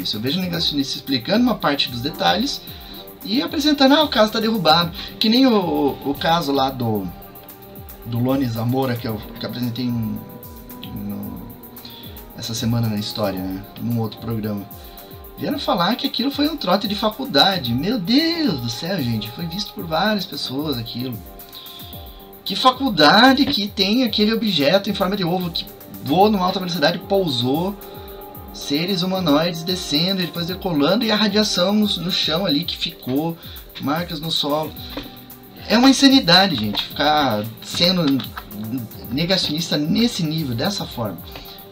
isso. Eu vejo o negacionista explicando uma parte dos detalhes e apresentando, o caso está derrubado. Que nem o caso lá do Lone Zamora, que eu apresentei essa semana na história, né? Num outro programa. Vieram falar que aquilo foi um trote de faculdade. Meu Deus do céu, gente. Foi visto por várias pessoas aquilo. Que faculdade que tem aquele objeto em forma de ovo que voou numa alta velocidade, pousou, seres humanoides descendo e depois decolando, e a radiação no chão ali que ficou, marcas no solo. É uma insanidade, gente, ficar sendo negacionista nesse nível, dessa forma.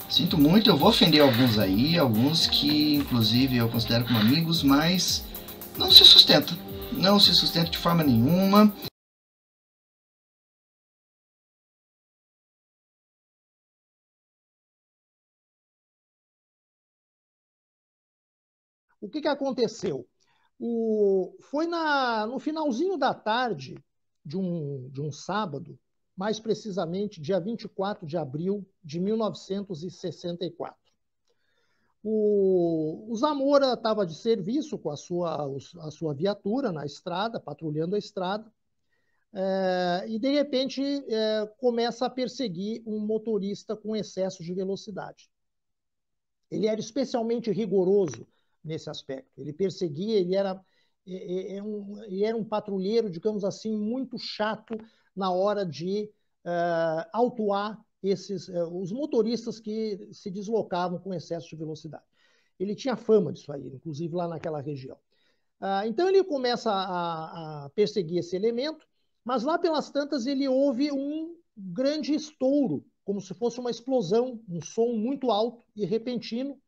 Sinto muito, eu vou ofender alguns aí, alguns que inclusive eu considero como amigos, mas não se sustenta. Não se sustenta de forma nenhuma. O que aconteceu? Foi no finalzinho da tarde de um sábado, mais precisamente dia 24 de abril de 1964. O Zamora estava de serviço com a sua viatura na estrada, patrulhando a estrada, e de repente começa a perseguir um motorista com excesso de velocidade. Ele era especialmente rigoroso nesse aspecto. Ele perseguia, ele era um patrulheiro, digamos assim, muito chato na hora de autuar os motoristas que se deslocavam com excesso de velocidade. Ele tinha fama disso aí, inclusive lá naquela região. Então ele começa a perseguir esse elemento, mas lá pelas tantas ele ouve um grande estouro, como se fosse uma explosão, um som muito alto e repentino,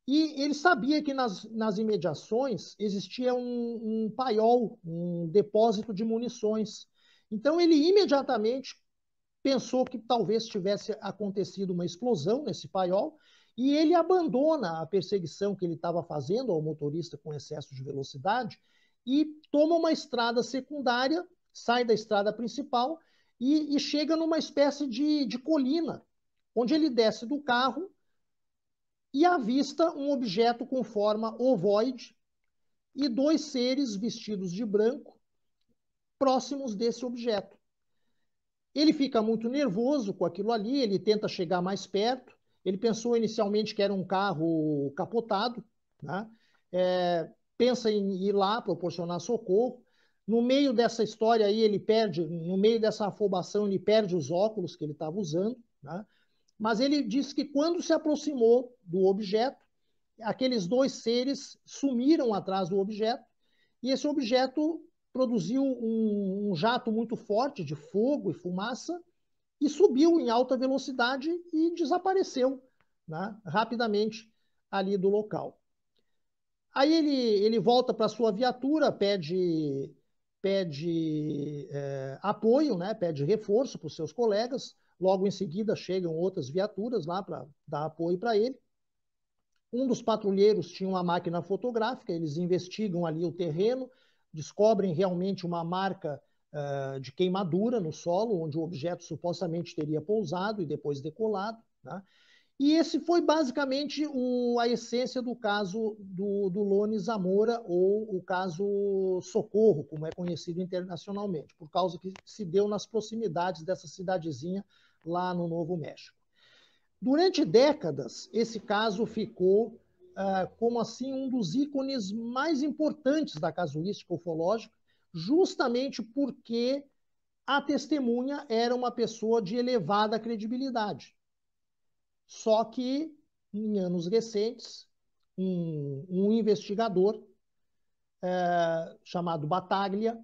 e ele sabia que nas imediações existia um paiol, um depósito de munições. Então ele imediatamente pensou que talvez tivesse acontecido uma explosão nesse paiol, e ele abandona a perseguição que ele estava fazendo ao motorista com excesso de velocidade e toma uma estrada secundária, sai da estrada principal e chega numa espécie de colina, onde ele desce do carro e avista um objeto com forma ovoide e dois seres vestidos de branco próximos desse objeto. Ele fica muito nervoso com aquilo ali, ele tenta chegar mais perto. Ele pensou inicialmente que era um carro capotado, né? Pensa em ir lá proporcionar socorro. No meio dessa história aí, no meio dessa afobação, ele perde os óculos que ele estava usando, né? Mas ele disse que quando se aproximou do objeto, aqueles dois seres sumiram atrás do objeto, e esse objeto produziu um jato muito forte de fogo e fumaça e subiu em alta velocidade e desapareceu, né, rapidamente ali do local. Aí ele volta para sua viatura, pede apoio, né, pede reforço para os seus colegas. Logo em seguida chegam outras viaturas lá para dar apoio para ele. Um dos patrulheiros tinha uma máquina fotográfica, eles investigam ali o terreno, descobrem realmente uma marca de queimadura no solo, onde o objeto supostamente teria pousado e depois decolado, né? E esse foi basicamente a essência do caso do Lone Zamora, ou o caso Socorro, como é conhecido internacionalmente, por causa que se deu nas proximidades dessa cidadezinha lá no Novo México. Durante décadas, esse caso ficou como assim um dos ícones mais importantes da casuística ufológica, justamente porque a testemunha era uma pessoa de elevada credibilidade. Só que, em anos recentes, um investigador chamado Bataglia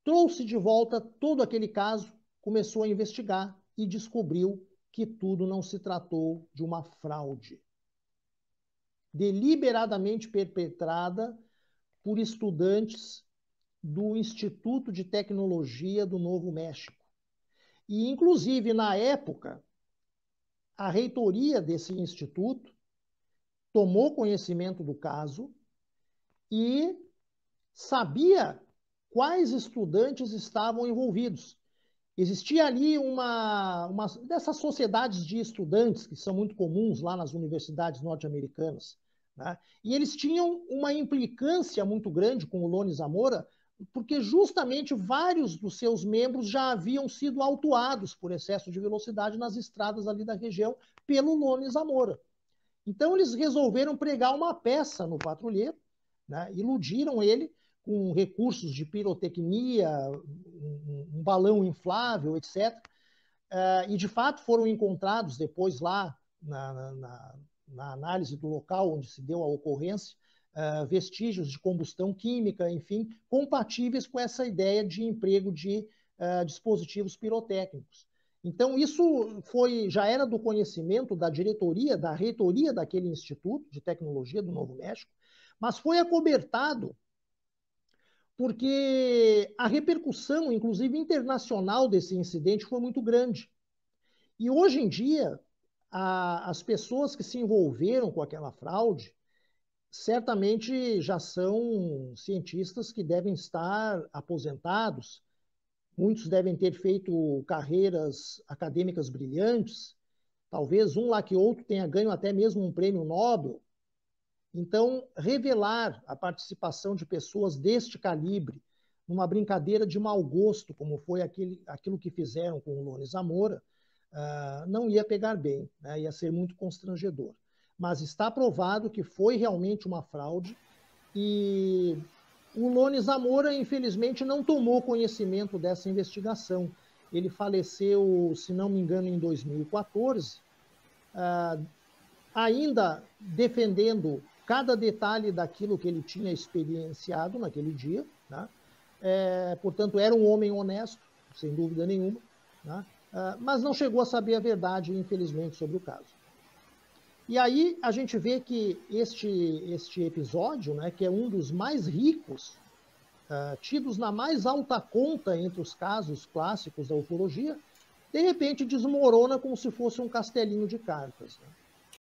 trouxe de volta todo aquele caso, começou a investigar e descobriu que tudo não se tratou de uma fraude deliberadamente perpetrada por estudantes do Instituto de Tecnologia do Novo México. E, inclusive, na época, a reitoria desse instituto tomou conhecimento do caso e sabia quais estudantes estavam envolvidos. Existia ali uma dessas sociedades de estudantes que são muito comuns lá nas universidades norte-americanas, né? E eles tinham uma implicância muito grande com o Lone Zamora, porque justamente vários dos seus membros já haviam sido autuados por excesso de velocidade nas estradas ali da região pelo Lone Zamora. Então eles resolveram pregar uma peça no patrulheiro, né? Iludiram ele com recursos de pirotecnia, um balão inflável, etc. E de fato foram encontrados depois lá na análise do local onde se deu a ocorrência, vestígios de combustão química, enfim, compatíveis com essa ideia de emprego de dispositivos pirotécnicos. Então, isso já era do conhecimento da diretoria, da reitoria daquele Instituto de Tecnologia do Novo México, mas foi acobertado porque a repercussão, inclusive internacional, desse incidente foi muito grande. E hoje em dia, as pessoas que se envolveram com aquela fraude certamente já são cientistas que devem estar aposentados, muitos devem ter feito carreiras acadêmicas brilhantes, talvez um lá que outro tenha ganho até mesmo um prêmio Nobel. Então, revelar a participação de pessoas deste calibre numa brincadeira de mau gosto, como foi aquilo que fizeram com o Lone Zamora, não ia pegar bem, né? Ia ser muito constrangedor. Mas está provado que foi realmente uma fraude e o Lone Zamora, infelizmente, não tomou conhecimento dessa investigação. Ele faleceu, se não me engano, em 2014, ainda defendendo cada detalhe daquilo que ele tinha experienciado naquele dia, né? Portanto, era um homem honesto, sem dúvida nenhuma, né? Mas não chegou a saber a verdade, infelizmente, sobre o caso. E aí a gente vê que este episódio, né, que é um dos mais ricos, tidos na mais alta conta entre os casos clássicos da ufologia, de repente desmorona como se fosse um castelinho de cartas, né?